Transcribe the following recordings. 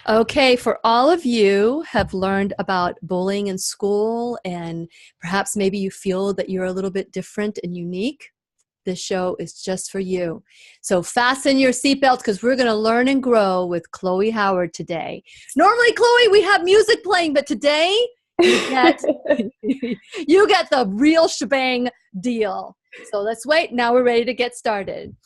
Okay, for all of you have learned about bullying in school and perhaps maybe you feel that you're a little bit different and unique, this show is just for you. So fasten your seatbelts because we're going to learn and grow with Chloe Howard today. Normally, Chloe, we have music playing, but today you get you get the real shebang deal. So let's wait. Now we're ready to get started.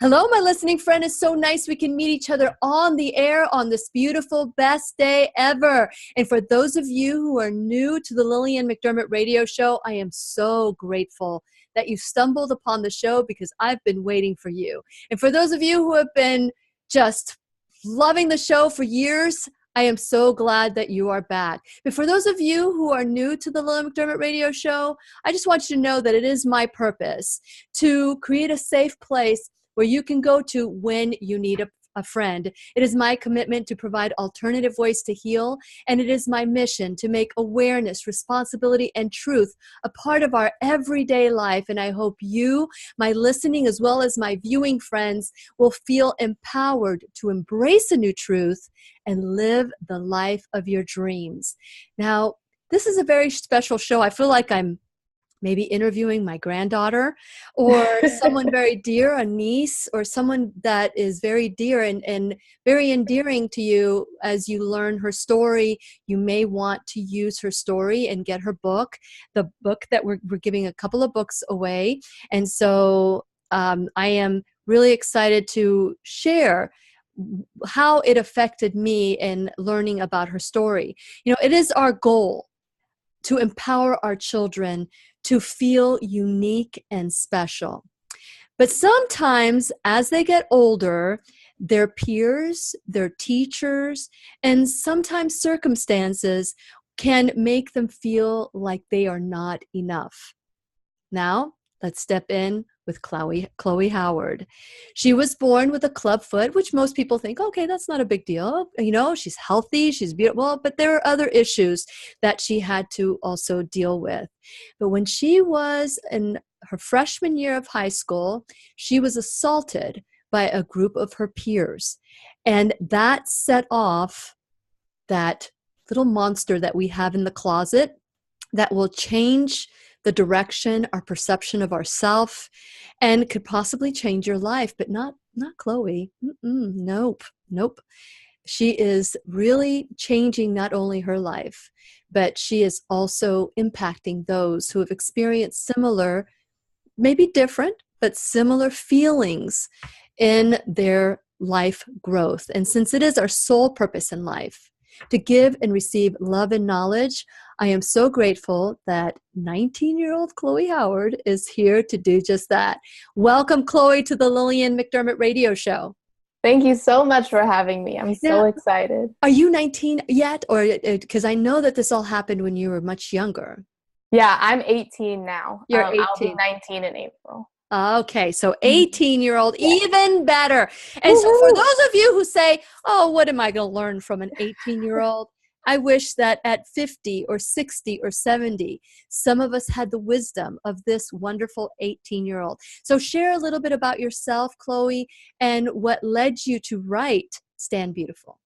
Hello, my listening friend. It's so nice we can meet each other on the air on this beautiful, best day ever. And for those of you who are new to the Lillian McDermott radio show, I am so grateful that you stumbled upon the show because I've been waiting for you. And for those of you who have been just loving the show for years, I am so glad that you are back. But for those of you who are new to the Lillian McDermott radio show, I just want you to know that it is my purpose to create a safe place where you can go to when you need a friend. It is my commitment to provide alternative ways to heal, and it is my mission to make awareness, responsibility, and truth a part of our everyday life. And I hope you, my listening as well as my viewing friends, will feel empowered to embrace a new truth and live the life of your dreams. Now, this is a very special show. I feel like I'm maybe interviewing my granddaughter or someone very dear, a niece, or someone that is very dear and very endearing to you as you learn her story. You may want to use her story and get her book, the book that we're giving a couple of books away. And so I am really excited to share how it affected me in learning about her story. You know, it is our goal to empower our children to feel unique and special. But sometimes as they get older, their peers, their teachers, and sometimes circumstances can make them feel like they are not enough. Now, let's step in with Chloe Howard. She was born with a clubfoot, which most people think, okay, that's not a big deal. You know, she's healthy, she's beautiful, but there are other issues that she had to also deal with. But when she was in her freshman year of high school, she was assaulted by a group of her peers. And that set off that little monster that we have in the closet that will change the direction, our perception of ourself, and could possibly change your life, but not Chloe. Nope. She is really changing not only her life, but she is also impacting those who have experienced similar, maybe different, but similar feelings in their life growth. And since it is our sole purpose in life to give and receive love and knowledge, I am so grateful that 19-year-old Chloe Howard is here to do just that. Welcome, Chloe, to the Lillian McDermott radio show. Thank you so much for having me. I'm so excited. Are you 19 yet? Or because I know that this all happened when you were much younger. Yeah, I'm 18 now. You're 18. I'll be 19 in April. Okay, so 18-year-old, even better. And so for those of you who say, oh, what am I going to learn from an 18-year-old? I wish that at 50 or 60 or 70, some of us had the wisdom of this wonderful 18-year-old. So share a little bit about yourself, Chloe, and what led you to write Stand Beautiful.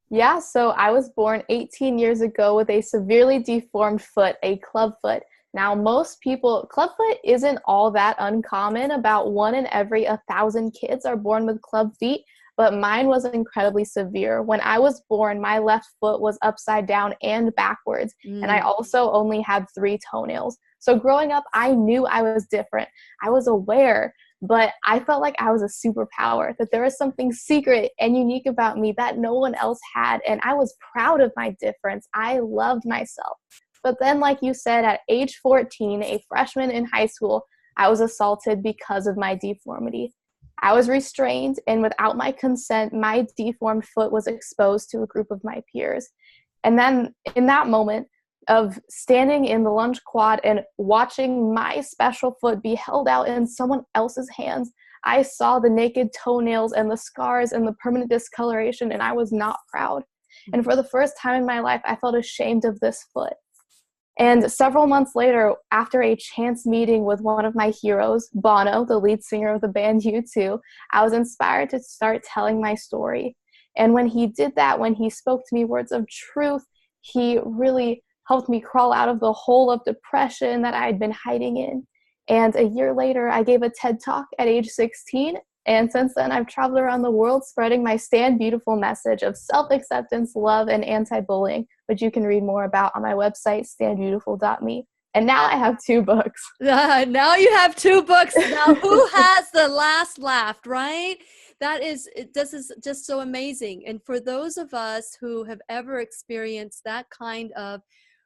Yeah, so I was born 18 years ago with a severely deformed foot, a clubfoot. Now, most people, clubfoot isn't all that uncommon. About 1 in every 1,000 kids are born with club feet, but mine was incredibly severe. When I was born, my left foot was upside down and backwards, and I also only had 3 toenails. So growing up, I knew I was different. I was aware, but I felt like I was a superpower, that there was something secret and unique about me that no one else had, and I was proud of my difference. I loved myself. But then, like you said, at age 14, a freshman in high school, I was assaulted because of my deformity. I was restrained, and without my consent, my deformed foot was exposed to a group of my peers. And then in that moment of standing in the lunch quad and watching my special foot be held out in someone else's hands, I saw the naked toenails and the scars and the permanent discoloration, and I was not proud. And for the first time in my life, I felt ashamed of this foot. And several months later, after a chance meeting with one of my heroes, Bono, the lead singer of the band U2, I was inspired to start telling my story. And when he did that, when he spoke to me words of truth, he really helped me crawl out of the hole of depression that I had been hiding in. And a year later, I gave a TED Talk at age 16. And since then, I've traveled around the world spreading my Stand Beautiful message of self-acceptance, love, and anti-bullying, which you can read more about on my website, standbeautiful.me. And now I have 2 books. Now you have 2 books. Now who has the last laugh, right? This is just so amazing. And for those of us who have ever experienced that kind of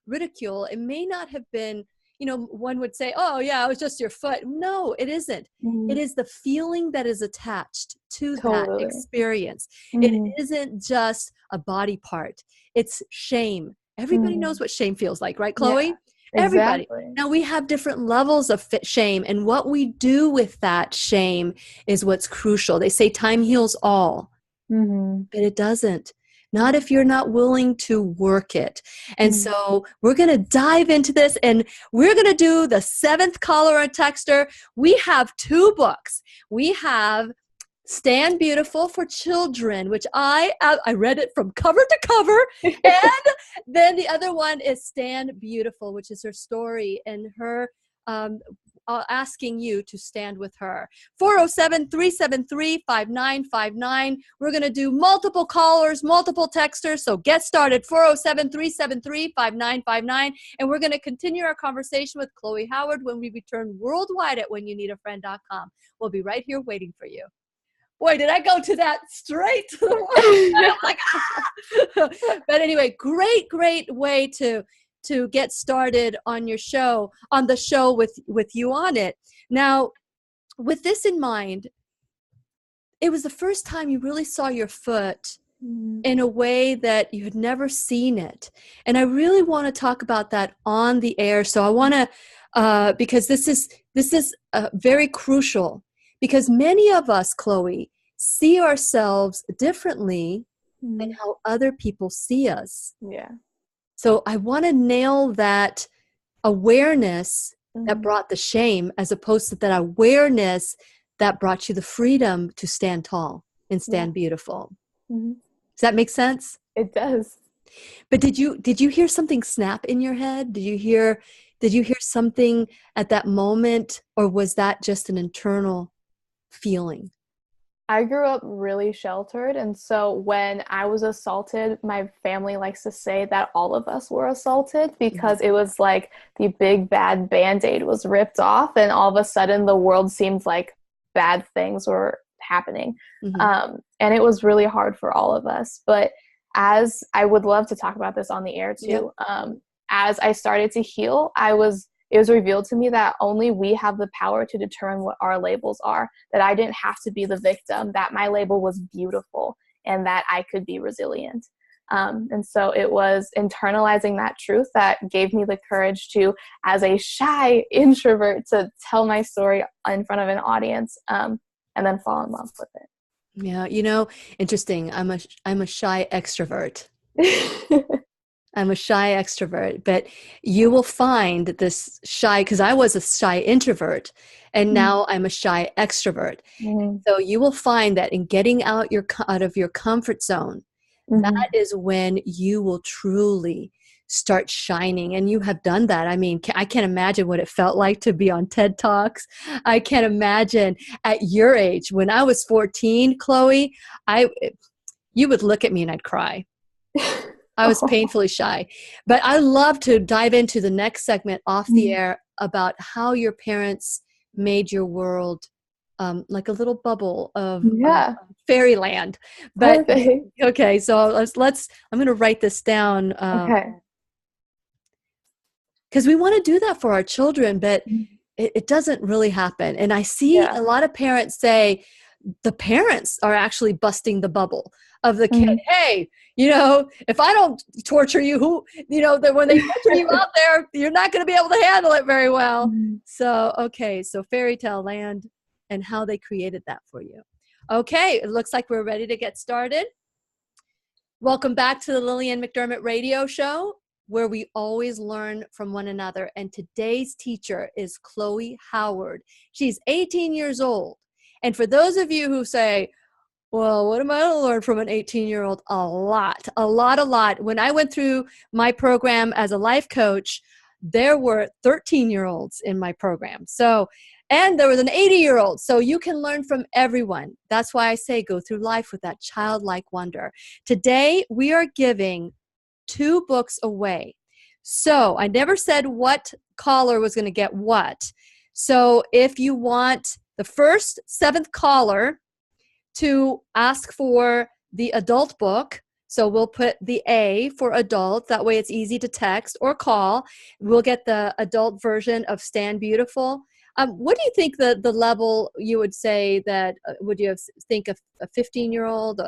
ridicule, it may not have been, one would say, oh yeah, it was just your foot. No, it isn't. It is the feeling that is attached to that experience. It isn't just a body part. It's shame. Everybody knows what shame feels like, right, Chloe? Yeah. Everybody. Exactly. Now we have different levels of shame, and what we do with that shame is what's crucial. They say time heals all, but it doesn't. Not if you're not willing to work it. And so we're going to dive into this, and we're going to do the 7th caller or texter. We have 2 books. We have Stand Beautiful for Children, which I read it from cover to cover. And then the other one is Stand Beautiful, which is her story and her asking you to stand with her. 407-373-5959. We're going to do multiple callers, multiple texters. So get started. 407-373-5959. And we're going to continue our conversation with Chloe Howard when we return worldwide at whenyouneedafriend.com. We'll be right here waiting for you. Boy, did I go to that straight to the one. I'm like, ah! But anyway, great way to get started on your show, on the show with you on it. Now, with this in mind, it was the first time you really saw your foot in a way that you had never seen it. And I really want to talk about that on the air. So I want to, because this is very crucial. Because many of us, Chloe, see ourselves differently than how other people see us. Yeah. So I want to nail that awareness that brought the shame, as opposed to that awareness that brought you the freedom to stand tall and stand beautiful. Does that make sense? It does. But did you hear something snap in your head? Did you hear something at that moment, or was that just an internal feeling? I grew up really sheltered, and so when I was assaulted, my family likes to say that all of us were assaulted, because it was like the big bad Band-Aid was ripped off, and all of a sudden the world seemed like bad things were happening. And it was really hard for all of us. But as I would love to talk about this on the air too, as I started to heal, it was revealed to me that only we have the power to determine what our labels are, that I didn't have to be the victim, that my label was beautiful, and that I could be resilient. And so it was internalizing that truth that gave me the courage to, as a shy introvert, to tell my story in front of an audience, and then fall in love with it. Yeah, interesting. I'm a shy extrovert. I'm a shy extrovert, but you will find this shy, because I was a shy introvert, and now I'm a shy extrovert. So you will find that in getting out of your comfort zone, that is when you will truly start shining. And you have done that. I mean, I can't imagine what it felt like to be on TED Talks. I can't imagine at your age. When I was 14, Chloe, you would look at me and I'd cry. I was painfully shy. But I love to dive into the next segment off the air about how your parents made your world like a little bubble of fairyland. But okay, so I'm going to write this down. Because we want to do that for our children, but it doesn't really happen. And I see a lot of parents say the parents are actually busting the bubble of the kid. Hey, if I don't torture you, when they torture you out there, you're not going to be able to handle it very well. So fairy tale land and how they created that for you. Okay, it looks like we're ready to get started. Welcome back to the Lillian McDermott radio show, where we always learn from one another. And today's teacher is Chloe Howard. She's 18 years old. And for those of you who say, Well, what am I going to learn from an 18-year-old? A lot, a lot, a lot. When I went through my program as a life coach, there were 13-year-olds in my program. So, and there was an 80-year-old. So you can learn from everyone. That's why I say go through life with that childlike wonder. Today, we are giving 2 books away. So I never said what caller was going to get what. So if you want the first 7th caller to ask for the adult book. So we'll put the A for adult. That way it's easy to text or call. We'll get the adult version of Stand Beautiful. What do you think the level you would say that, would you think of a 15-year-old?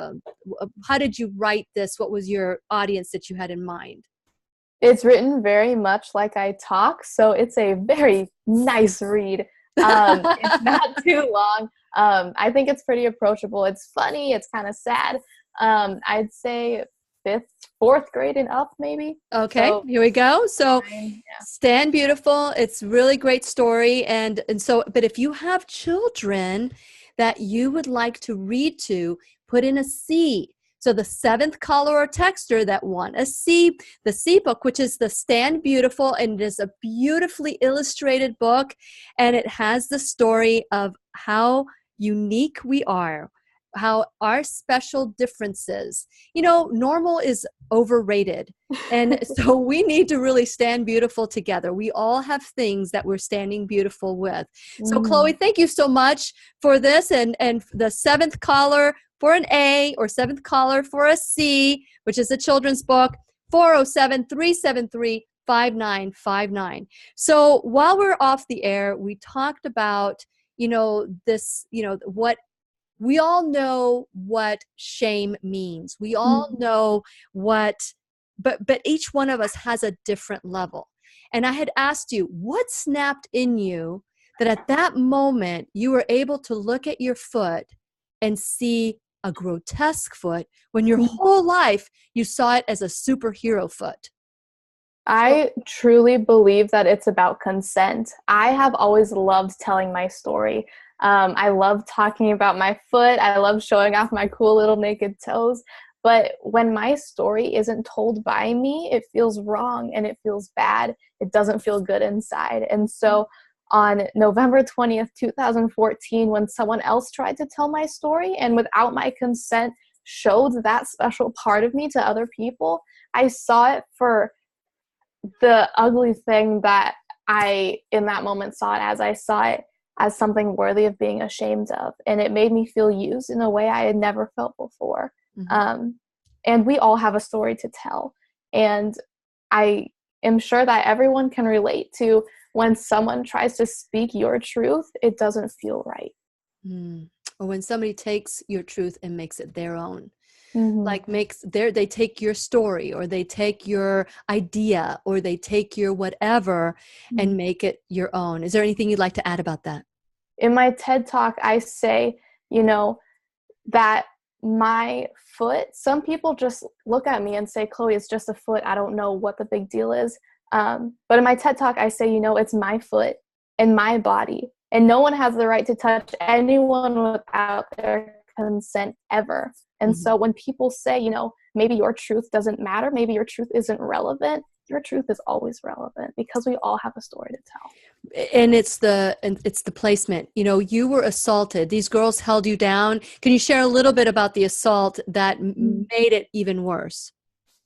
How did you write this? What was your audience that you had in mind? It's written very much like I talk, so it's a very nice read. It's not too long. I think it's pretty approachable. It's funny. It's kind of sad. I'd say 4th grade and up, maybe. Okay, So, here we go. So yeah. Stand Beautiful. It's really great story. And so, but if you have children that you would like to read to, put in a C. So the 7th caller or texter that want a C, the C book, which is the Stand Beautiful, and it is a beautifully illustrated book. And it has the story of how unique we are, how our special differences, normal is overrated. And so we need to really stand beautiful together. We all have things that we're standing beautiful with. So Chloe, thank you so much for this. And the 7th caller for an A or 7th caller for a C, which is a children's book, 407-373-5959. So while we're off the air, we talked about, this, what we all know what shame means. We all know but each one of us has a different level. And I had asked you, what snapped in you that at that moment you were able to look at your foot and see a grotesque foot when your whole life you saw it as a superhero foot? I truly believe that it's about consent. I have always loved telling my story. I love talking about my foot. I love showing off my cool little naked toes. But when my story isn't told by me, it feels wrong and it feels bad. It doesn't feel good inside. And so on November 20th, 2014, when someone else tried to tell my story and without my consent showed that special part of me to other people, I saw it for the ugly thing that I, in that moment, saw it as. I saw it as something worthy of being ashamed of. And it made me feel used in a way I had never felt before. And we all have a story to tell. And I am sure that everyone can relate to when someone tries to speak your truth, it doesn't feel right. Or when somebody takes your truth and makes it their own. Mm-hmm. They take your story or they take your idea or they take your whatever and make it your own. Is there anything you'd like to add about that? In my TED Talk, I say, that my foot, some people just look at me and say, Chloe, it's just a foot. I don't know what the big deal is. But in my TED Talk, I say, it's my foot and my body. And no one has the right to touch anyone without their consent ever. And so when people say, maybe your truth doesn't matter, maybe your truth isn't relevant, your truth is always relevant because we all have a story to tell. And it's the placement. You were assaulted. These girls held you down. Can you share a little bit about the assault that made it even worse?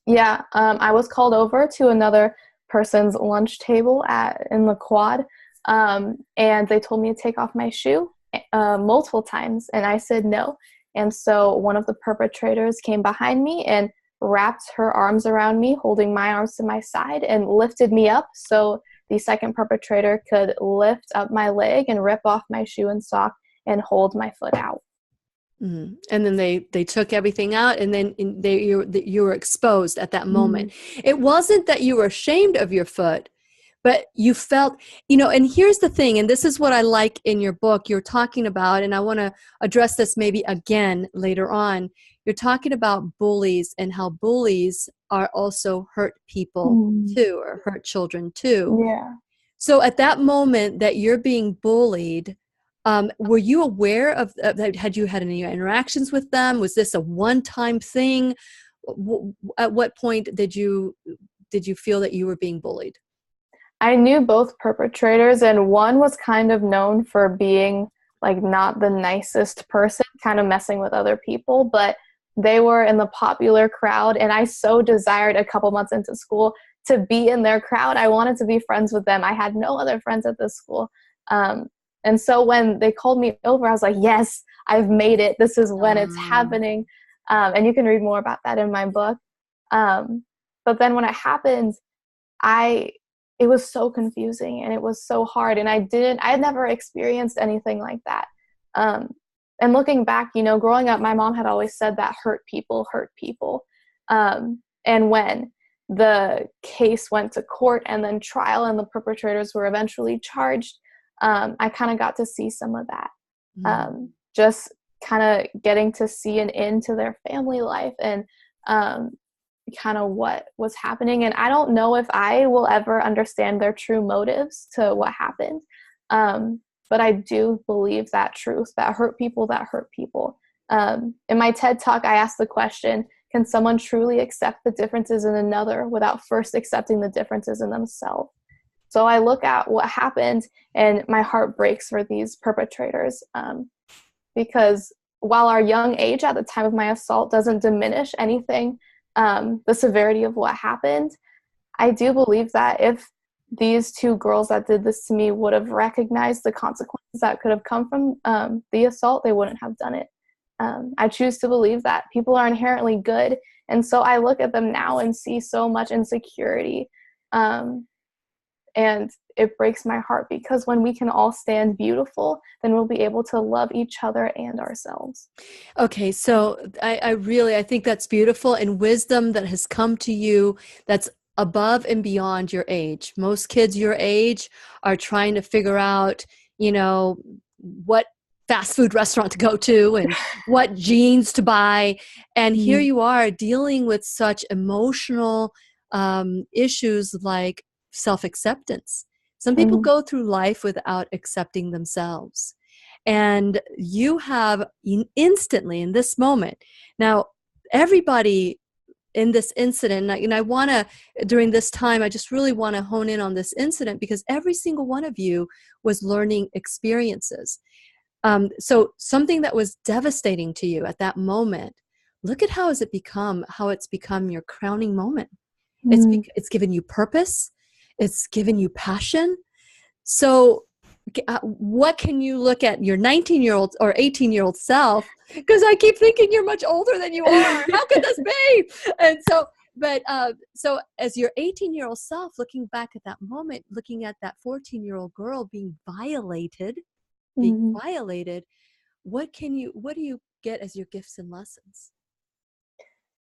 Yeah, I was called over to another person's lunch table in the quad, and they told me to take off my shoe multiple times, and I said no. And so one of the perpetrators came behind me and wrapped her arms around me, holding my arms to my side, and lifted me up so the second perpetrator could lift up my leg and rip off my shoe and sock and hold my foot out. And then they took everything out, and then you were exposed at that moment. It wasn't that you were ashamed of your foot, but you felt, and here's the thing, and this is what I like in your book you're talking about, and I want to address this maybe again later on. You're talking about bullies and how bullies are also hurt people too, or hurt children too. Yeah. So at that moment that you're being bullied, Were you aware of that? Had you had any interactions with them? Was this a one-time thing? At what point did you feel that you were being bullied? I knew both perpetrators, and one was kind of known for being like not the nicest person, kind of messing with other people, but they were in the popular crowd, and I so desired a couple months into school to be in their crowd. I wanted to be friends with them. I had no other friends at this school. And so when they called me over, I was like, yes, I've made it. This is when it's happening. And you can read more about that in my book. But then when it happened, it was so confusing and it was so hard. And I had never experienced anything like that. And looking back, growing up, my mom had always said that hurt people hurt people. And when the case went to court and then trial and the perpetrators were eventually charged, I kind of got to see some of that. Just kind of getting to see an end to their family life and kind of what was happening. And I don't know if I will ever understand their true motives to what happened. But I do believe that truth, that hurt people that hurt people. In my TED Talk, I asked the question, can someone truly accept the differences in another without first accepting the differences in themselves? So I look at what happened and my heart breaks for these perpetrators, because while our young age at the time of my assault doesn't diminish anything, the severity of what happened, I do believe that if these two girls that did this to me would have recognized the consequences that could have come from the assault, they wouldn't have done it. I choose to believe that people are inherently good. And so I look at them now and see so much insecurity. And it breaks my heart, because when we can all stand beautiful, then we'll be able to love each other and ourselves. Okay, so I think that's beautiful, and wisdom that has come to you that's above and beyond your age. Most kids your age are trying to figure out, what fast food restaurant to go to and what jeans to buy. And here you are dealing with such emotional issues like self-acceptance. Some people go through life without accepting themselves. And you have instantly in this moment. Now, everybody in this incident, and I want to, during this time, I just really want to hone in on this incident, because every single one of you was learning experiences. So something that was devastating to you at that moment, look at how it's become your crowning moment. It's given you purpose. It's given you passion. So what can you look at your 19-year-old or 18-year-old self? Because I keep thinking you're much older than you are. How could this be? And so, so as your 18-year-old self, looking back at that moment, looking at that 14-year-old girl being violated, what do you get as your gifts and lessons?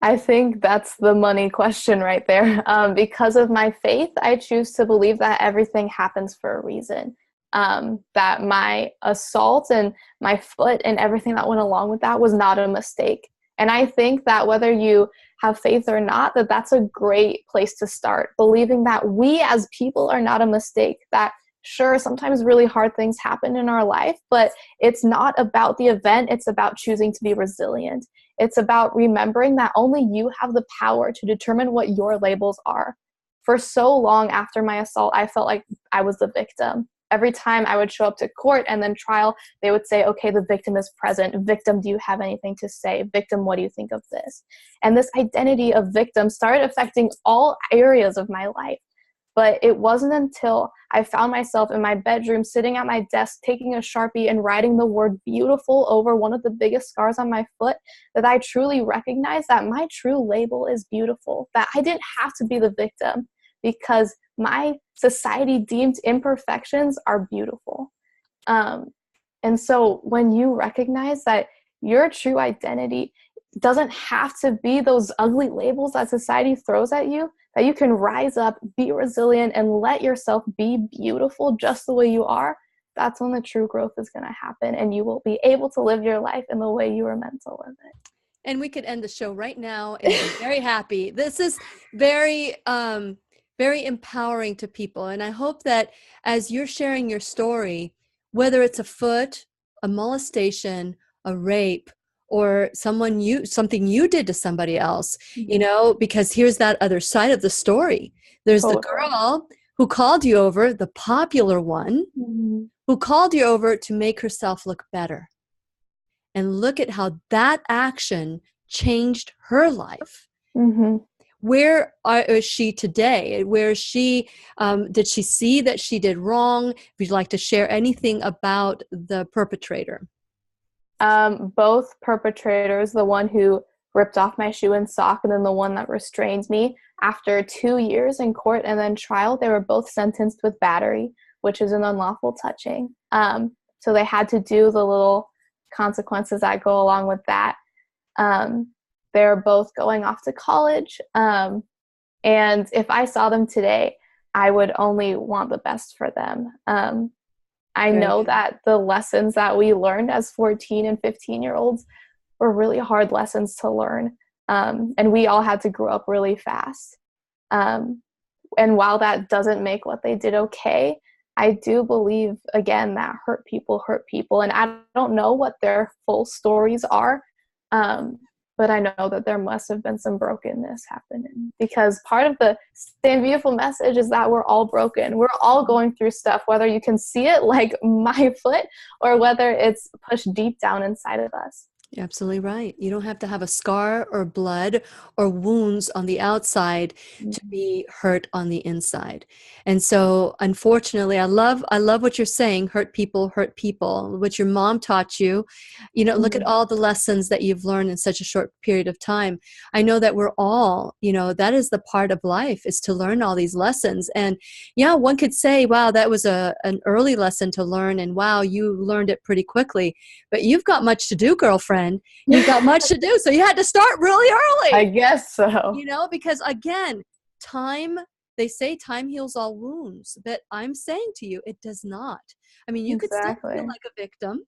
I think that's the money question right there. Because of my faith, I choose to believe that everything happens for a reason. That my assault and my foot and everything that went along with that was not a mistake. And I think that whether you have faith or not, that's a great place to start, believing that we as people are not a mistake, that sure, sometimes really hard things happen in our life, but it's not about the event. It's about choosing to be resilient. It's about remembering that only you have the power to determine what your labels are. For so long after my assault, I felt like I was the victim. Every time I would show up to court and then trial, they would say, okay, the victim is present. Victim, do you have anything to say? Victim, what do you think of this? And this identity of victim started affecting all areas of my life. But it wasn't until I found myself in my bedroom, sitting at my desk, taking a Sharpie and writing the word beautiful over one of the biggest scars on my foot, that I truly recognized that my true label is beautiful, that I didn't have to be the victim, because my society deemed imperfections are beautiful. And so when you recognize that your true identity doesn't have to be those ugly labels that society throws at you, that you can rise up, be resilient, and let yourself be beautiful just the way you are, that's when the true growth is going to happen, and you will be able to live your life in the way you were meant to live it. And we could end the show right now and be very happy. This is very, very empowering to people. And I hope that as you're sharing your story, whether it's a foot a molestation, a rape, or something you did to somebody else, because here's that other side of the story. There's the girl who called you over, the popular one, who called you over to make herself look better. And look at how that action changed her life. Where is she today? Where is she? Did she see that she did wrong? Would you like to share anything about the perpetrator? Both perpetrators, the one who ripped off my shoe and sock, and then the one that restrained me, after 2 years in court and then trial, they were both sentenced with battery, which is an unlawful touching. So they had to do the little consequences that go along with that. They're both going off to college. And if I saw them today, I would only want the best for them. I know that the lessons that we learned as 14 and 15-year-olds were really hard lessons to learn. And we all had to grow up really fast. And while that doesn't make what they did okay, I do believe, again, that hurt people. And I don't know what their full stories are, but I know that there must have been some brokenness happening, because part of the Stand Beautiful message is that we're all broken. We're all going through stuff, whether you can see it like my foot or whether it's pushed deep down inside of us. You're absolutely right. You don't have to have a scar or blood or wounds on the outside to be hurt on the inside. And so, unfortunately, I love what you're saying. Hurt people, what your mom taught you. Look at all the lessons that you've learned in such a short period of time. I know that we're all, that is the part of life, is to learn all these lessons. And yeah, one could say, wow, that was an early lesson to learn. And wow, you learned it pretty quickly. But you've got much to do, girlfriend. You've got much to do. So you had to start really early. I guess so. Because again, they say time heals all wounds, but I'm saying to you, it does not. I mean, you could still feel like a victim.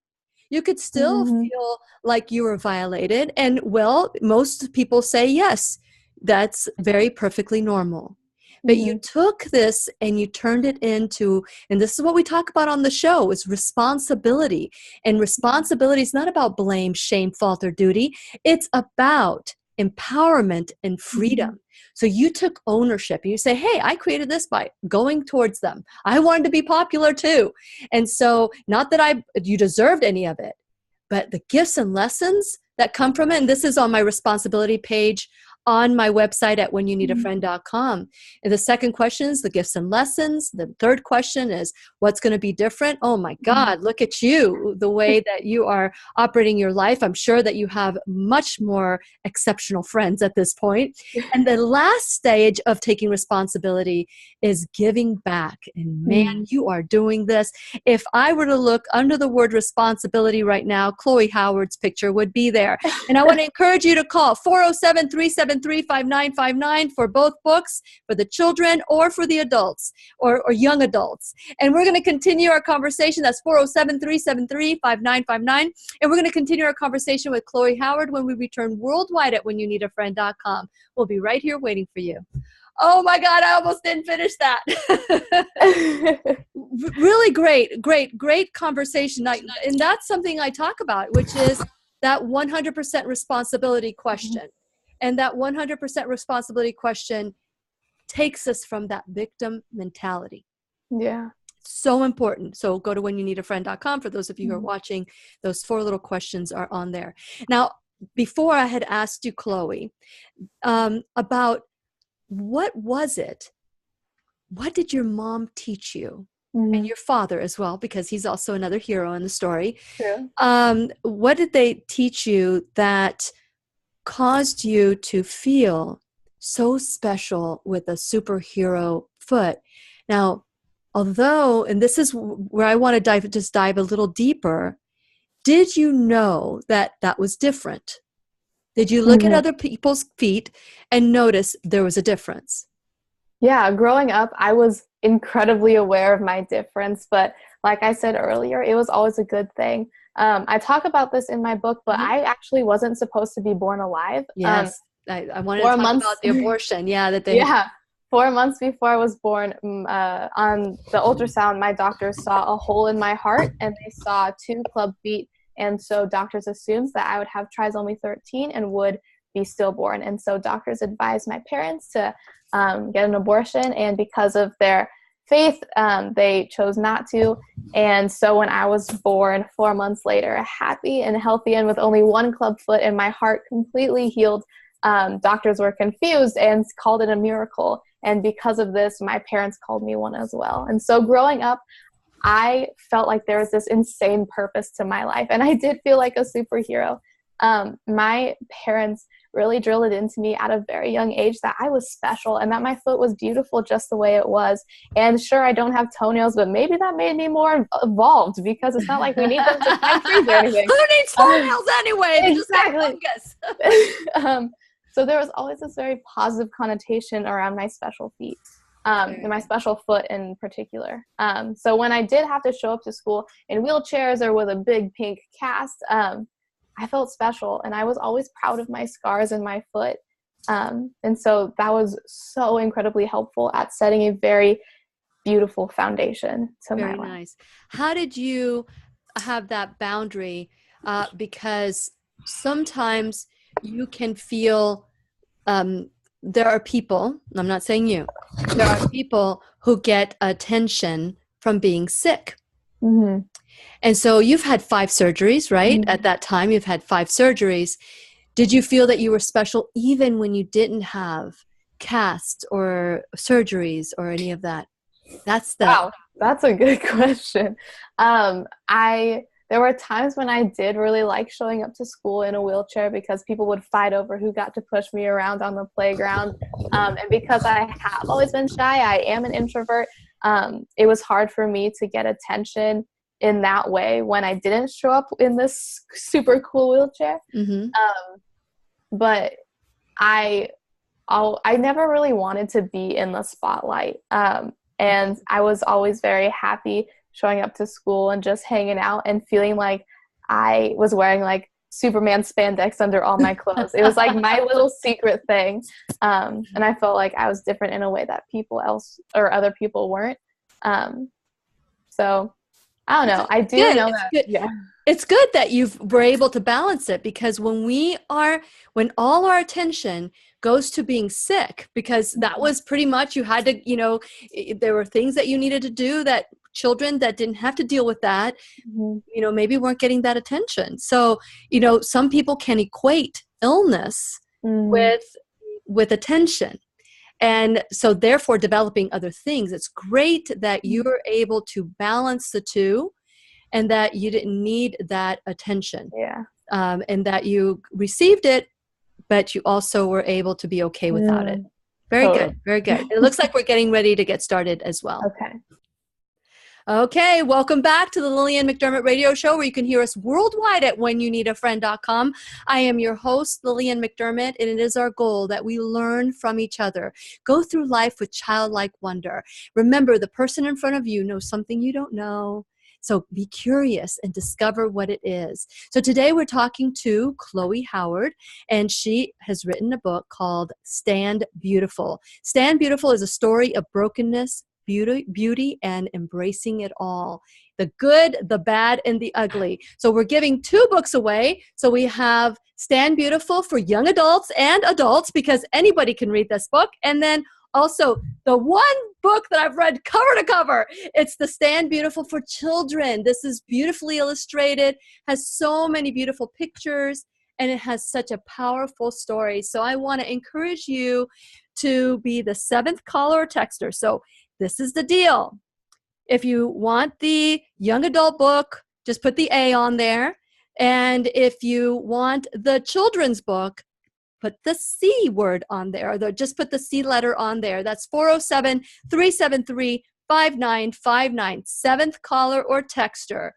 You could still feel like you were violated. And well, most people say, yes, that's very perfectly normal. But you took this and you turned it into, and this is what we talk about on the show, is responsibility. And responsibility is not about blame, shame, fault, or duty. It's about empowerment and freedom. So you took ownership and you say, hey, I created this by going towards them. I wanted to be popular too. And so not that you deserved any of it, but the gifts and lessons that come from it. And this is on my responsibility page on my website at whenyouneedafriend.com. And the second question is the gifts and lessons. The third question is what's going to be different? Oh my God, look at you, the way that you are operating your life. I'm sure that you have much more exceptional friends at this point. And the last stage of taking responsibility is giving back. And man, you are doing this. If I were to look under the word responsibility right now, Chloe Howard's picture would be there. And I want to encourage you to call 407-373-5959 for both books, for the children or for the adults or young adults. And we're going to continue our conversation. That's 407-373-5959. And we're going to continue our conversation with Chloe Howard when we return worldwide at whenyouneedafriend.com. We'll be right here waiting for you. Oh my God, I almost didn't finish that. Really great conversation. And that's something I talk about, which is that 100% responsibility question. And that 100% responsibility question takes us from that victim mentality. Yeah. So important. So go to whenyouneedafriend.com. For those of you who are watching, those 4 little questions are on there. Now, before I had asked you, Chloe, about what was it? What did your mom teach you? And your father as well, because he's also another hero in the story. True. What did they teach you that caused you to feel so special with a superhero foot? Now, although, and this is where I want to dive a little deeper, did you know that was different? Did you look at other people's feet and notice there was a difference? Yeah, growing up, I was incredibly aware of my difference, but like I said earlier, it was always a good thing. I talk about this in my book, but I actually wasn't supposed to be born alive. Yes, I wanted to talk about the abortion. Yeah, 4 months before I was born, on the ultrasound, my doctor saw a hole in my heart and they saw 2 club feet. And so doctors assumed that I would have trisomy 13 and would be stillborn. And so doctors advised my parents to get an abortion. And because of their faith, they chose not to. And so when I was born 4 months later, happy and healthy and with only 1 club foot and my heart completely healed, doctors were confused and called it a miracle. And because of this, my parents called me one as well. And so growing up, I felt like there was this insane purpose to my life. And I did feel like a superhero. My parents really drilled it into me at a very young age that I was special and that my foot was beautiful just the way it was. And sure, I don't have toenails, but maybe that made me more evolved because it's not like we need them to climb trees or anything. Who needs toenails anyway? Exactly. So there was always this very positive connotation around my special feet. And my special foot in particular. So when I did have to show up to school in wheelchairs or with a big pink cast, I felt special, and I was always proud of my scars and my foot. And so that was so incredibly helpful at setting a very beautiful foundation to my life. Very nice. How did you have that boundary? Because sometimes you can feel there are people, I'm not saying you, there are people who get attention from being sick. Mm-hmm. And so you've had 5 surgeries, right? Mm-hmm. At that time, you've had 5 surgeries. Did you feel that you were special even when you didn't have casts or surgeries or any of that? Wow, that's a good question. There were times when I did really like showing up to school in a wheelchair because people would fight over who got to push me around on the playground. And because I have always been shy, I am an introvert, it was hard for me to get attention in that way when I didn't show up in this super cool wheelchair. Mm-hmm. But I never really wanted to be in the spotlight. And I was always very happy showing up to school and just hanging out and feeling like I was wearing like Superman spandex under all my clothes. It was like my little secret thing. And I felt like I was different in a way that other people weren't. So I don't know. I do know that. Good. Yeah. It's good that were able to balance it, because when all our attention goes to being sick, because that was pretty much, you had to, there were things that you needed to do that children that didn't have to deal with that, maybe weren't getting that attention. So, some people can equate illness with attention. And so therefore developing other things. It's great that you were able to balance the two and that you didn't need that attention. Yeah. And that you received it, but you also were able to be okay without it. Very good. Very good. It looks like we're getting ready to get started as well. Okay, welcome back to the Lillian McDermott Radio Show, where you can hear us worldwide at whenyouneedafriend.com. I am your host, Lillian McDermott, and it is our goal that we learn from each other. Go through life with childlike wonder. Remember, the person in front of you knows something you don't know. So be curious and discover what it is. So today we're talking to Chloe Howard, and she has written a book called Stand Beautiful. Stand Beautiful is a story of brokenness, beauty, and embracing it all. The good, the bad, and the ugly. So we're giving 2 books away. So we have Stand Beautiful for young adults and adults, because anybody can read this book. And then also the one book that I've read cover to cover, it's the Stand Beautiful for children. This is beautifully illustrated, has so many beautiful pictures, and it has such a powerful story. So I want to encourage you to be the 7th caller or texter. So this is the deal. If you want the young adult book, just put the A on there. And if you want the children's book, put the C word on there. Or just put the C letter on there. That's 407-373-5959. 7th caller or texter.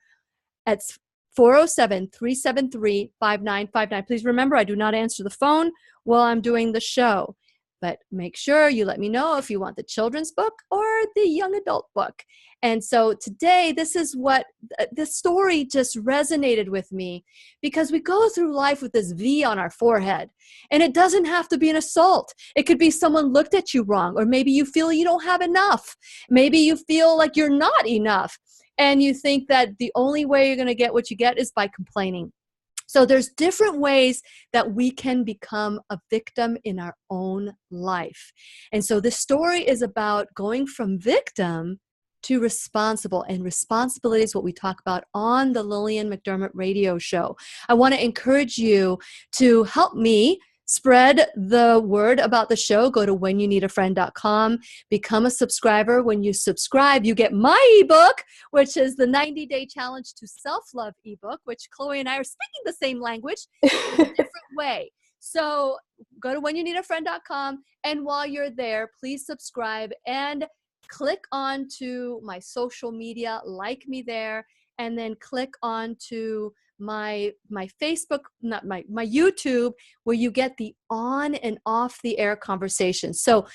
That's 407-373-5959. Please remember, I do not answer the phone while I'm doing the show. But make sure you let me know if you want the children's book or the young adult book. And so today, this is what this story just resonated with me, because we go through life with this V on our forehead, and it doesn't have to be an assault. It could be someone looked at you wrong, or maybe you feel you don't have enough. Maybe you feel like you're not enough, and you think that the only way you're going to get what you get is by complaining. So there's different ways that we can become a victim in our own life. And so this story is about going from victim to responsible. And responsibility is what we talk about on the Lillian McDermott radio show. I want to encourage you to help me spread the word about the show. Go to whenyouneedafriend.com, become a subscriber. When you subscribe, you get my ebook, which is the 90-day challenge to self-love ebook, which Chloe and I are speaking the same language in a different way. So go to whenyouneedafriend.com, and while you're there, please subscribe and click on to my social media, like me there, and then click on to my Facebook, not my YouTube, where you get the on and off the air conversation. So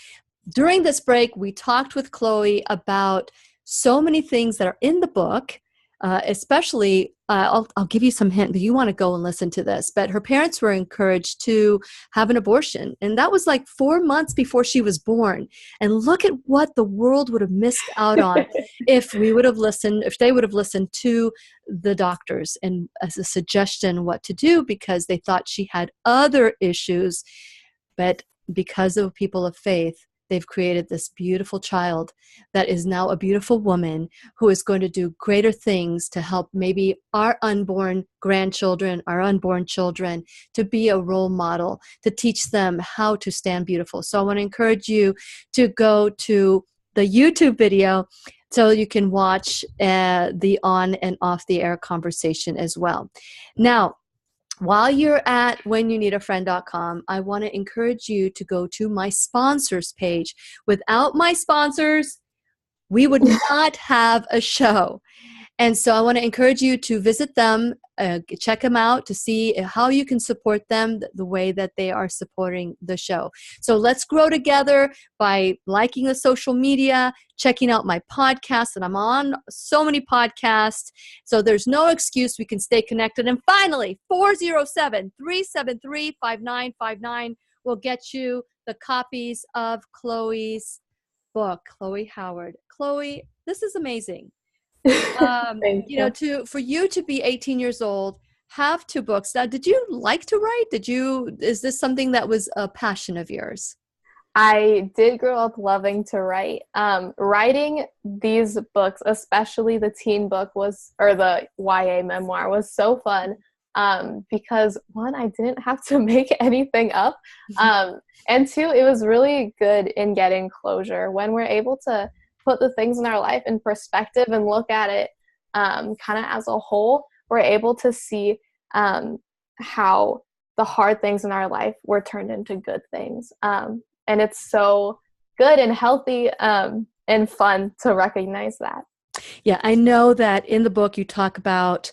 during this break, we talked with Chloe about so many things that are in the book, especially, I'll give you some hint, but you want to go and listen to this. But her parents were encouraged to have an abortion. And that was like 4 months before she was born. And look at what the world would have missed out on if they would have listened to the doctors and as a suggestion what to do, because they thought she had other issues. But because of people of faith, they've created this beautiful child that is now a beautiful woman who is going to do greater things to help maybe our unborn grandchildren, our unborn children, to be a role model, to teach them how to stand beautiful. So I want to encourage you to go to the YouTube video so you can watch the on and off the air conversation as well. Now, while you're at whenyouneedafriend.com, I want to encourage you to go to my sponsors page. Without my sponsors, we would not have a show. And so I want to encourage you to visit them, check them out to see how you can support them the way that they are supporting the show. So let's grow together by liking the social media, checking out my podcast, and I'm on so many podcasts. So there's no excuse. We can stay connected. And finally, 407-373-5959 will get you the copies of Chloe's book, Chloe Howard. Chloe, this is amazing. For you to be 18 years old, have 2 books. Now, did you like to write? Is this something that was a passion of yours? I did grow up loving to write. Writing these books, especially the teen book or the YA memoir, was so fun because 1, I didn't have to make anything up. And 2, it was really good in getting closure when we're able to put the things in our life in perspective and look at it kind of as a whole. We're able to see how the hard things in our life were turned into good things. And it's so good and healthy and fun to recognize that. Yeah, I know that in the book you talk about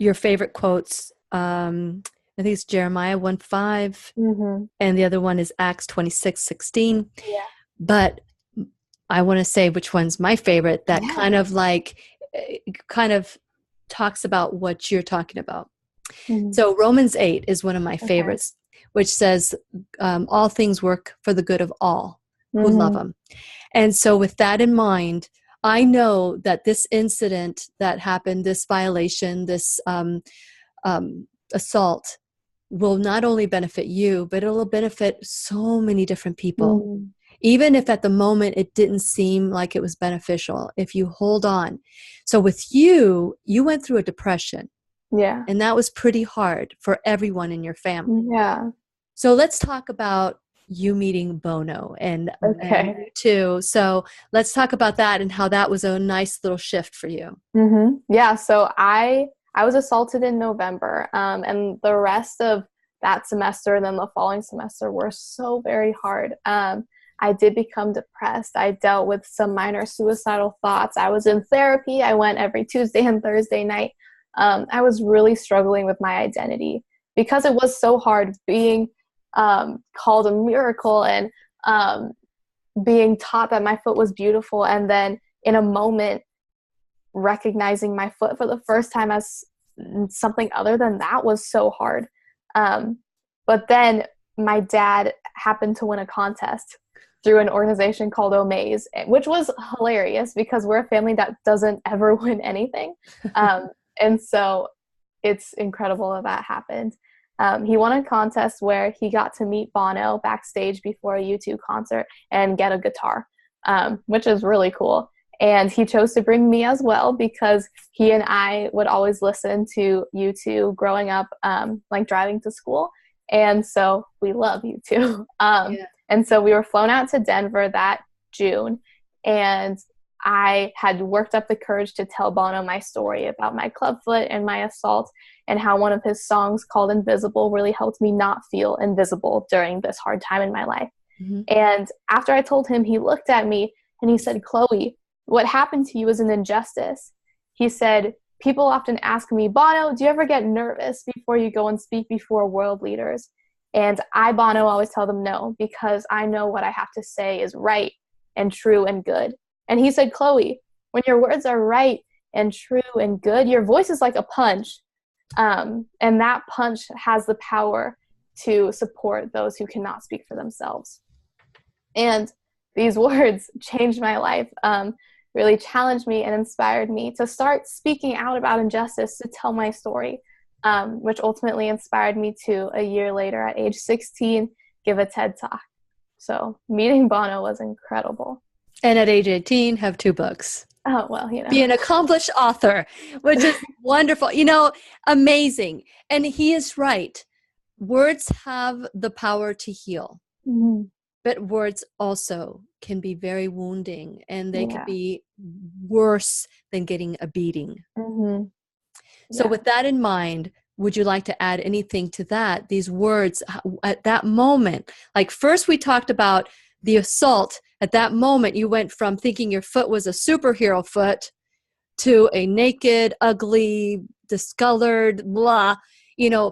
your favorite quotes. I think it's Jeremiah 1:5, and the other one is Acts 26:16. Yeah. But I want to say which one's my favorite, that kind of talks about what you're talking about. So Romans 8 is one of my favorites, which says all things work for the good of all who love them. And so with that in mind, I know that this incident that happened, this violation, this assault will not only benefit you, but it'll benefit so many different people. Even if at the moment it didn't seem like it was beneficial, if you hold on. So with you went through a depression. Yeah. And that was pretty hard for everyone in your family. Yeah. So let's talk about you meeting Bono and you too. So let's talk about that and how that was a nice little shift for you. Yeah. So I was assaulted in November, and the rest of that semester and then the following semester were so very hard. I did become depressed. I dealt with some minor suicidal thoughts. I was in therapy. I went every Tuesday and Thursday night. I was really struggling with my identity because it was so hard being called a miracle and being taught that my foot was beautiful, and then in a moment recognizing my foot for the first time as something other than that was so hard. But then my dad happened to win a contest through an organization called Omaze, which was hilarious because we're a family that doesn't ever win anything. And so it's incredible that happened. He won a contest where he got to meet Bono backstage before a U2 concert and get a guitar, which is really cool. And he chose to bring me as well because he and I would always listen to U2 growing up, like driving to school. And so we love U2. Yeah. And so we were flown out to Denver that June, and I had worked up the courage to tell Bono my story about my clubfoot and my assault, and how one of his songs called Invisible really helped me not feel invisible during this hard time in my life. Mm-hmm. And after I told him, he looked at me and he said, "Chloe, what happened to you is an injustice." He said, "People often ask me, Bono, do you ever get nervous before you go and speak before world leaders?" And I, Bono, always tell them no, because I know what I have to say is right and true and good. And he said, "Chloe, when your words are right and true and good, your voice is like a punch. And that punch has the power to support those who cannot speak for themselves." And these words changed my life, really challenged me and inspired me to start speaking out about injustice, to tell my story, which ultimately inspired me to, a year later at age 16, give a TED Talk. So meeting Bono was incredible. And at age 18, have 2 books. Oh, well, you know. Be an accomplished author, which is wonderful. Amazing. And he is right. Words have the power to heal. Mm-hmm. But words also can be very wounding, and they could be worse than getting a beating. Mm-hmm. So with that in mind, would you like to add anything to that? These words at that moment, like first we talked about the assault. At that moment, you went from thinking your foot was a superhero foot to a naked, ugly, discolored, blah,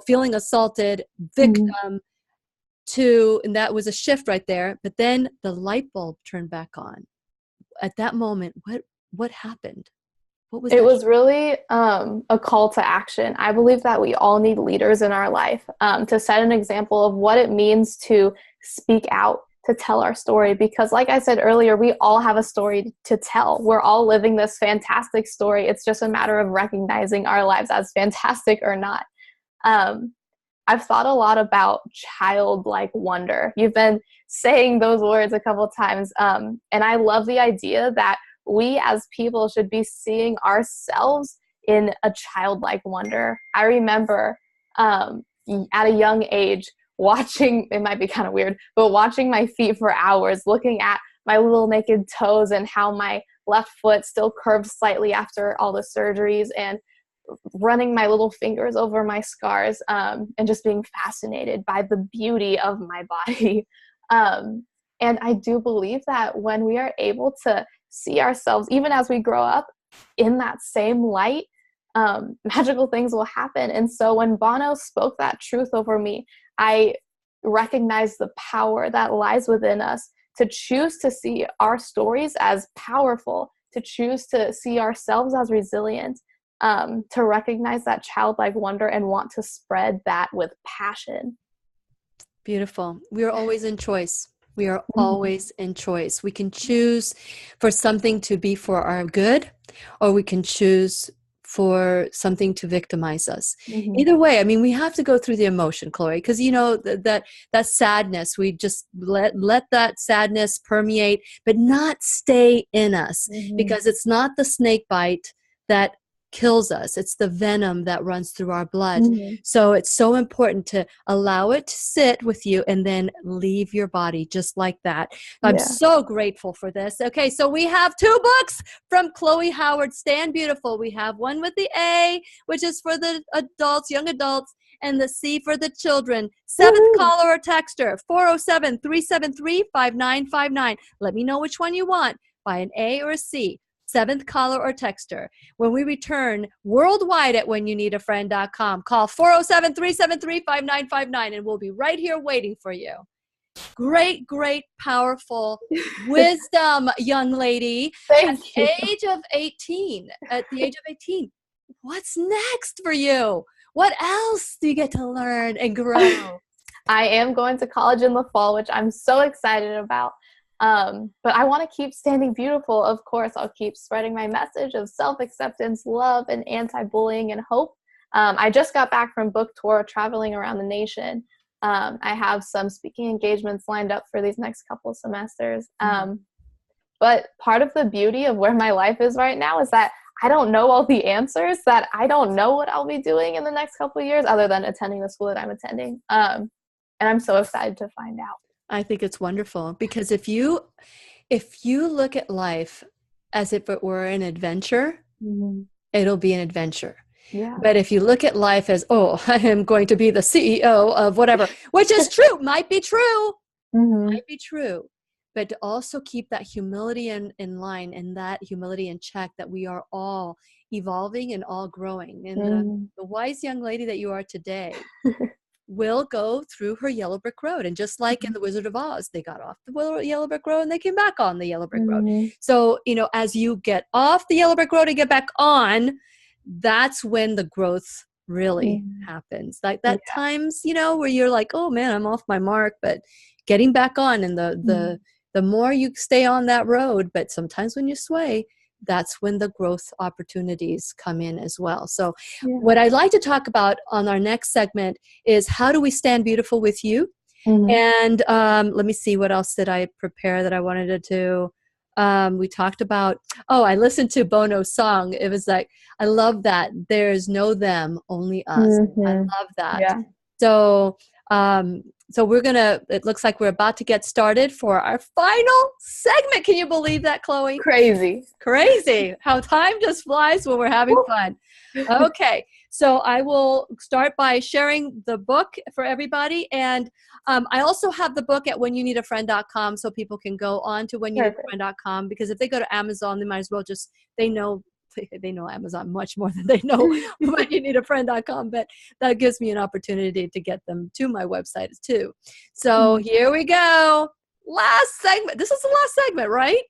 feeling assaulted, victim. Mm-hmm. And that was a shift right there. But then the light bulb turned back on. At that moment, what happened? What was it? Was really a call to action. I believe that we all need leaders in our life to set an example of what it means to speak out, to tell our story. Because like I said earlier, we all have a story to tell. We're all living this fantastic story. It's just a matter of recognizing our lives as fantastic or not. I've thought a lot about childlike wonder. You've been saying those words a couple of times, and I love the idea that we as people should be seeing ourselves in a childlike wonder. I remember at a young age watching, it might be kind of weird, but watching my feet for hours, looking at my little naked toes and how my left foot still curves slightly after all the surgeries, and running my little fingers over my scars, and just being fascinated by the beauty of my body. And I do believe that when we are able to see ourselves, even as we grow up, in that same light, magical things will happen. And so when Bono spoke that truth over me, I recognized the power that lies within us to choose to see our stories as powerful, to choose to see ourselves as resilient, to recognize that childlike wonder and want to spread that with passion. Beautiful. We are always in choice. We are always in choice. We can choose for something to be for our good, or we can choose for something to victimize us. Mm-hmm. Either way, I mean, we have to go through the emotion, Chloe, because that sadness, we just let that sadness permeate, but not stay in us, because it's not the snake bite that kills us. It's the venom that runs through our blood. So it's so important to allow it to sit with you and then leave your body just like that. I'm so grateful for this. Okay, so we have 2 books from Chloe Howard, Stand Beautiful. We have one with the A, which is for the adults, young adults, and the C for the children. 7th caller or texter, 407-373-5959. Let me know which one you want, by an A or a C. 7th caller or texter. When we return worldwide at whenyouneedafriend.com, call 407-373-5959, and we'll be right here waiting for you. Great, great, powerful wisdom, young lady. Thank you. At the age of 18, what's next for you? What else do you get to learn and grow? I am going to college in the fall, which I'm so excited about. But I want to keep standing beautiful. Of course, I'll keep spreading my message of self-acceptance, love, and anti-bullying and hope. I just got back from book tour, traveling around the nation. I have some speaking engagements lined up for these next couple semesters. But part of the beauty of where my life is right now is that I don't know all the answers, that I don't know what I'll be doing in the next couple of years other than attending the school that I'm attending. And I'm so excited to find out. I think it's wonderful because if you look at life as if it were an adventure, it'll be an adventure. Yeah. But if you look at life as, oh, I am going to be the CEO of whatever, which is true, might be true, but to also keep that humility in line and that humility in check, that we are all evolving and all growing. And the wise young lady that you are today will go through her yellow brick road. And just like in The Wizard of Oz, they got off the yellow brick road and they came back on the yellow brick road. So, as you get off the yellow brick road and get back on, that's when the growth really happens. Like that times, where you're like, oh man, I'm off my mark, but getting back on, and the more you stay on that road, but sometimes when you sway, that's when the growth opportunities come in as well. So what I'd like to talk about on our next segment is how do we stand beautiful with you? And let me see, what else did I prepare that I wanted to do? We talked about, I listened to Bono's song. It was like, I love that. There's no them, only us. I love that. Yeah. So, it looks like we're about to get started for our final segment. Can you believe that, Chloe? Crazy. How time just flies when we're having fun. Okay. So I will start by sharing the book for everybody. And I also have the book at whenyouneedafriend.com, so people can go on to whenyouneedafriend.com, because if they go to Amazon, they might as well they know Amazon much more than they know whenyouneedafriend.com, but that gives me an opportunity to get them to my website too. So here we go. Last segment. This is the last segment, right?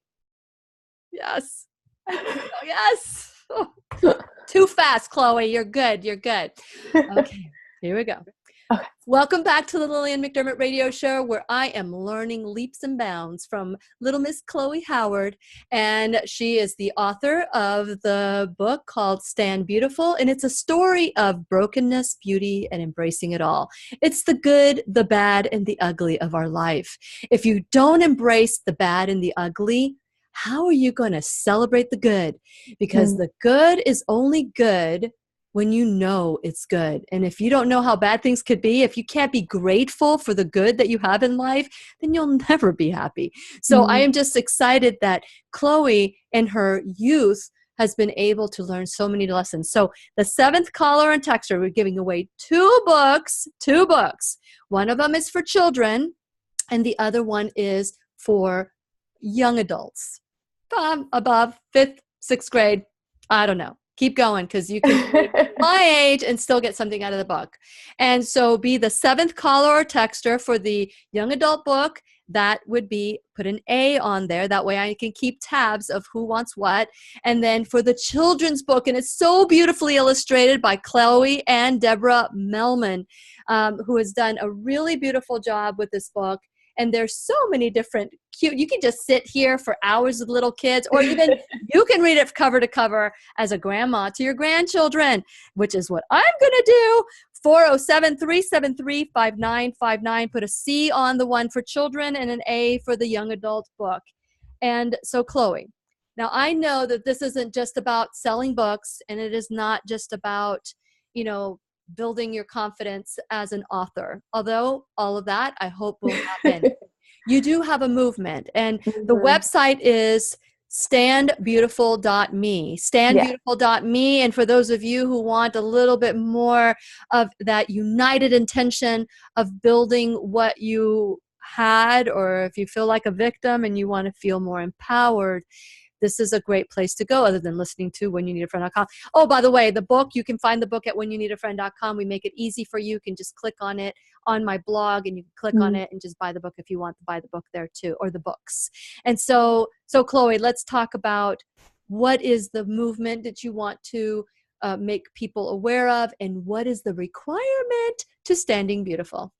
Yes. Yes. Too fast, Chloe. You're good. Okay, here we go. Okay. Welcome back to the Lillian McDermott radio show, where I am learning leaps and bounds from little Miss Chloe Howard. And she is the author of the book called Stand Beautiful. And it's a story of brokenness, beauty, and embracing it all. It's the good, the bad, and the ugly of our life. If you don't embrace the bad and the ugly, how are you going to celebrate the good? Because the good is only good when you know it's good. And if you don't know how bad things could be, if you can't be grateful for the good that you have in life, then you'll never be happy. So I am just excited that Chloe in her youth has been able to learn so many lessons. So the 7th caller and texter, we're giving away 2 books. One of them is for children, and the other one is for young adults, above 5th, 6th grade. I don't know. Keep going, because you can be my age and still get something out of the book. And so be the 7th caller or texter for the young adult book. That would be, put an A on there. That way I can keep tabs of who wants what. And then for the children's book, and it's so beautifully illustrated by Chloe and Deborah Melman, who has done a really beautiful job with this book. And there's so many different cute, you can just sit here for hours with little kids, or even you can read it cover to cover as a grandma to your grandchildren, which is what I'm going to do. 407-373-5959. Put a C on the one for children and an A for the young adult book. And so, Chloe, now I know that this isn't just about selling books, and it is not just about, building your confidence as an author, although all of that I hope will happen. You do have a movement, and the website is standbeautiful.me, standbeautiful.me. And for those of you who want a little bit more of that united intention of building what you had, or if you feel like a victim and you want to feel more empowered, this is a great place to go other than listening to whenyouneedafriend.com. Oh, by the way, the book, you can find the book at whenyouneedafriend.com. We make it easy for you. You can just click on it on my blog, and you can click on it and just buy the book if you want to buy the book there too, or the books. And so Chloe, let's talk about what is the movement that you want to make people aware of, and what is the requirement to standing beautiful?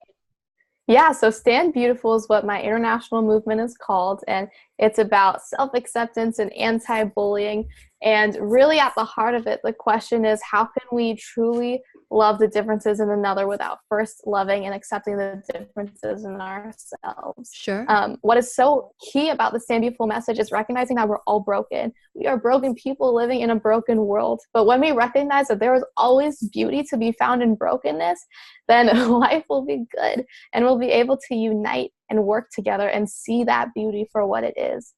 Yeah, so Stand Beautiful is what my international movement is called, and it's about self-acceptance and anti-bullying. And really at the heart of it, the question is, how can we truly love the differences in another without first loving and accepting the differences in ourselves? Sure. What is so key about the Stand Beautiful message is recognizing that we're all broken. We are broken people living in a broken world. But when we recognize that there is always beauty to be found in brokenness, then life will be good, and we'll be able to unite and work together and see that beauty for what it is.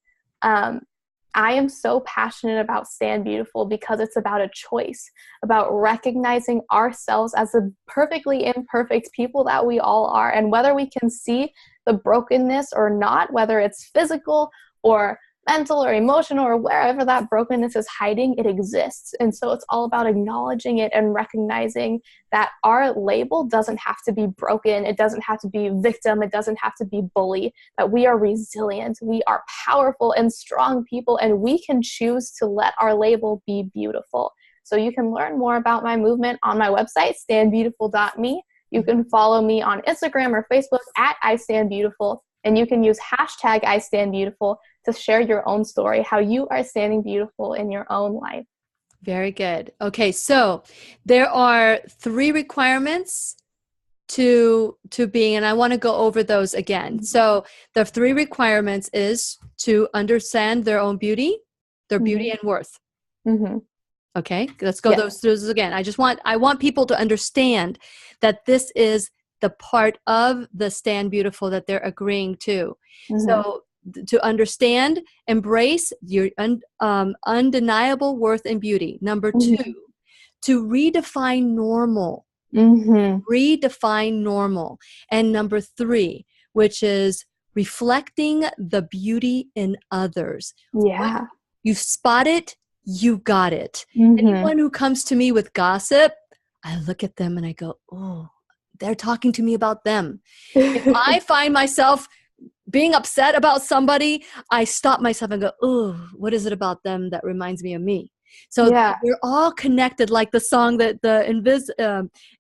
I am so passionate about Stand Beautiful because it's about a choice, about recognizing ourselves as the perfectly imperfect people that we all are. And whether we can see the brokenness or not, whether it's physical or mental or emotional or wherever that brokenness is hiding, it exists. And so it's all about acknowledging it and recognizing that our label doesn't have to be broken. It doesn't have to be victim. It doesn't have to be bully. That we are resilient. We are powerful and strong people, and we can choose to let our label be beautiful. So you can learn more about my movement on my website, standbeautiful.me. You can follow me on Instagram or Facebook at @IStandBeautiful, and you can use hashtag #IStandBeautiful to share your own story, how you are standing beautiful in your own life. Very good. Okay, so there are 3 requirements to being, and I want to go over those again. So the 3 requirements is to understand their own beauty, their beauty and worth. Okay, let's go through those again. I want people to understand that this is the part of the Stand Beautiful that they're agreeing to. So to understand, embrace your undeniable worth and beauty. Number 2, to redefine normal. Redefine normal. And number 3, which is reflecting the beauty in others. Yeah. You spot it, you got it. Anyone who comes to me with gossip, I look at them and I go, oh, they're talking to me about them. If I find myself being upset about somebody, I stop myself and go, oh, what is it about them that reminds me of me? So we're all connected, like the song that the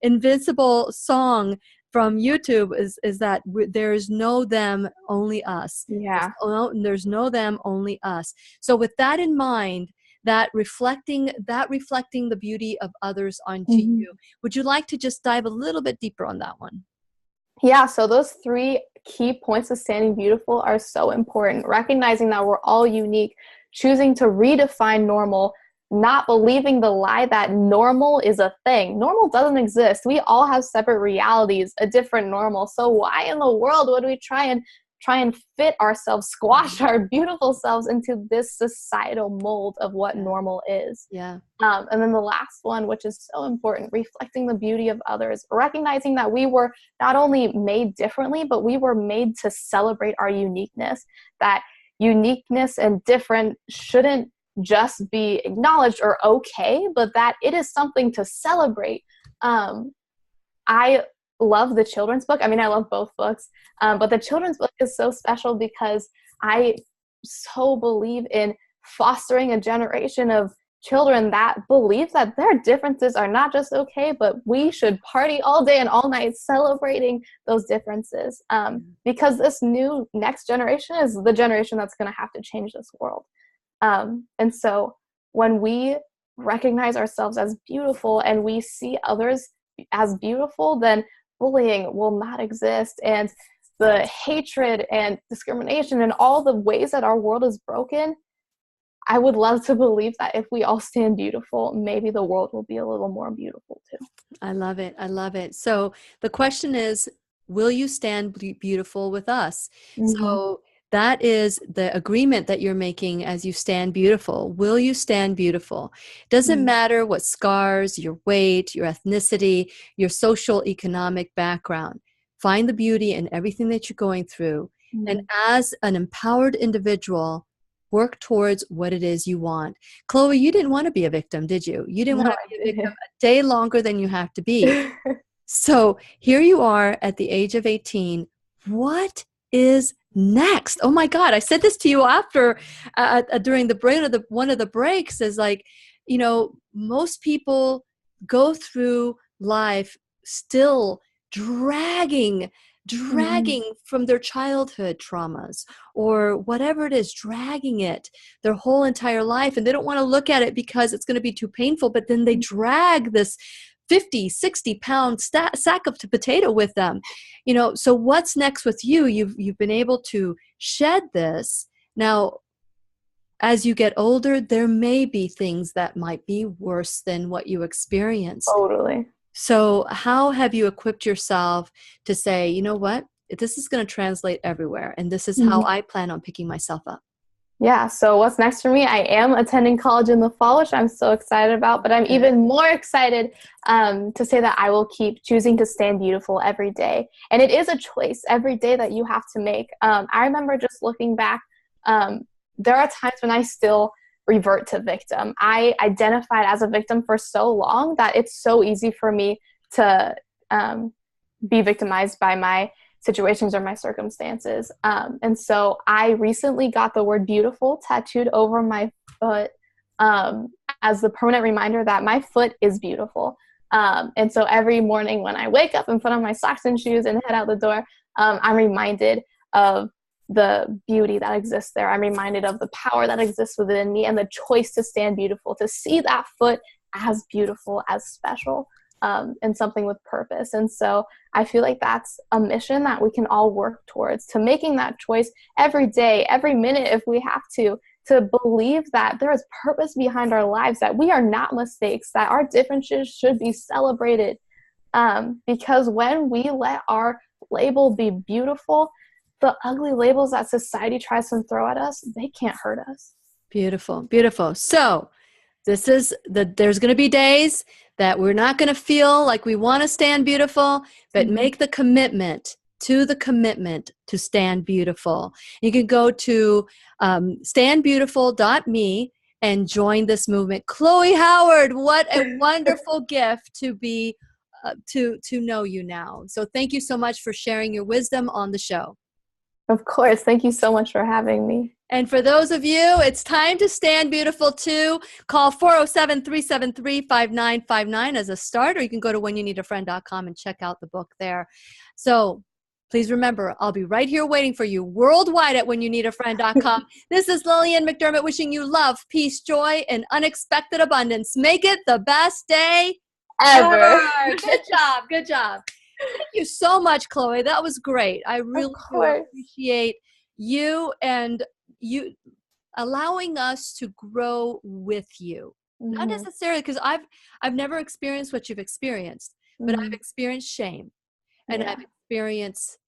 Invincible song from YouTube is that there's no them, only us. There's no them, only us. So with that in mind, that reflecting the beauty of others onto you, would you like to just dive a little bit deeper on that one? Yeah, so those 3 key points of Standing Beautiful are so important. Recognizing that we're all unique, choosing to redefine normal, not believing the lie that normal is a thing. Normal doesn't exist. We all have separate realities, a different normal. So why in the world would we try and fit ourselves, squash our beautiful selves into this societal mold of what normal is? And then the last one, which is so important, reflecting the beauty of others, recognizing that we were not only made differently, but we were made to celebrate our uniqueness, that uniqueness and different shouldn't just be acknowledged or okay, but that it is something to celebrate. I love the children's book. I mean, I love both books, but the children's book is so special because I so believe in fostering a generation of children that believe that their differences are not just okay, but we should party all day and all night celebrating those differences, because this new next generation is the generation that's going to have to change this world. And so when we recognize ourselves as beautiful and we see others as beautiful, then bullying will not exist, and the hatred and discrimination and all the ways that our world is broken, I would love to believe that if we all stand beautiful, maybe the world will be a little more beautiful too. I love it. I love it. So the question is, will you stand beautiful with us? So that is the agreement that you're making as you stand beautiful. Will you stand beautiful? Doesn't matter what scars, your weight, your ethnicity, your social economic background. Find the beauty in everything that you're going through. And as an empowered individual, work towards what it is you want. Chloe, you didn't want to be a victim, did you? You didn't No, want to I be a victim didn't. a day longer than you have to be. So here you are at the age of 18. What is next? Oh my God. I said this to you after, during the break of one of the breaks, is like, most people go through life still dragging Mhm. from their childhood traumas or whatever it is, dragging it their whole entire life. And they don't want to look at it because it's going to be too painful, but then they drag this 50, 60-pound sack of potato with them. So what's next with you? You've been able to shed this. Now, as you get older, there may be things that might be worse than what you experienced. Totally. So how have you equipped yourself to say, you know what, this is going to translate everywhere, and this is how I plan on picking myself up? Yeah, so what's next for me? I am attending college in the fall, which I'm so excited about, but I'm even more excited to say that I will keep choosing to stand beautiful every day. And it is a choice every day that you have to make. I remember just looking back, there are times when I still revert to victim. I identified as a victim for so long that it's so easy for me to be victimized by my situations or my circumstances. And so I recently got the word beautiful tattooed over my foot as the permanent reminder that my foot is beautiful. And so every morning when I wake up and put on my socks and shoes and head out the door, I'm reminded of the beauty that exists there. I'm reminded of the power that exists within me and the choice to stand beautiful, to see that foot as beautiful, as special, and something with purpose. And so I feel like that's a mission that we can all work towards, to making that choice every day, every minute if we have to believe that there is purpose behind our lives, that we are not mistakes, that our differences should be celebrated. Because when we let our label be beautiful, the ugly labels that society tries to throw at us, they can't hurt us. Beautiful, beautiful. So there's going to be days that we're not going to feel like we want to stand beautiful, but make the commitment to stand beautiful. You can go to standbeautiful.me and join this movement. Chloe Howard, what a wonderful gift to be to know you now. So thank you so much for sharing your wisdom on the show. Of course. Thank you so much for having me. And for those of you, it's time to stand beautiful too. Call 407-373-5959 as a start, or you can go to whenyouneedafriend.com and check out the book there. So please remember, I'll be right here waiting for you worldwide at whenyouneedafriend.com. This is Lillian McDermott wishing you love, peace, joy, and unexpected abundance. Make it the best day ever. Good job. Good job. Thank you so much, Chloe. That was great. I really do appreciate you and you allowing us to grow with you. Not necessarily because I've never experienced what you've experienced, but I've experienced shame and I've experienced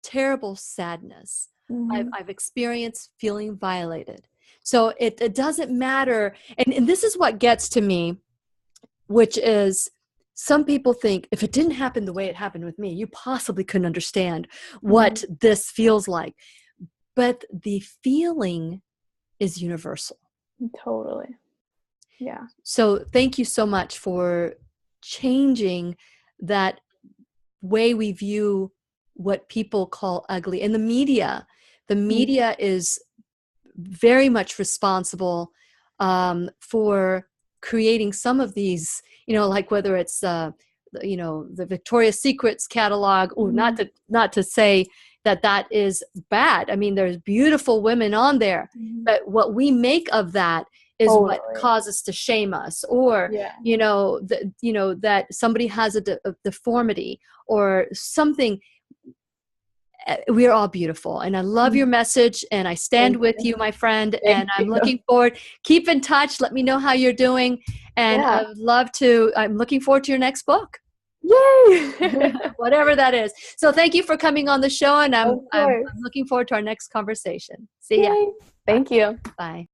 terrible sadness. I've experienced feeling violated. So it doesn't matter. And this is what gets to me, which is some people think if it didn't happen the way it happened with me, you possibly couldn't understand what this feels like. But the feeling is universal. Totally. Yeah. So thank you so much for changing that way we view what people call ugly. And the media is very much responsible for creating some of these, like whether it's, the Victoria's Secrets catalog, or not to say that is bad. I mean, there's beautiful women on there, but what we make of that is what causes to shame us, or, that somebody has a deformity or something. We are all beautiful, and I love your message, and I stand with you, my friend. And I'm looking forward. Keep in touch. Let me know how you're doing, and I'm looking forward to your next book. Yay! Whatever that is. So thank you for coming on the show, and I'm looking forward to our next conversation. See ya. Thank you. Bye.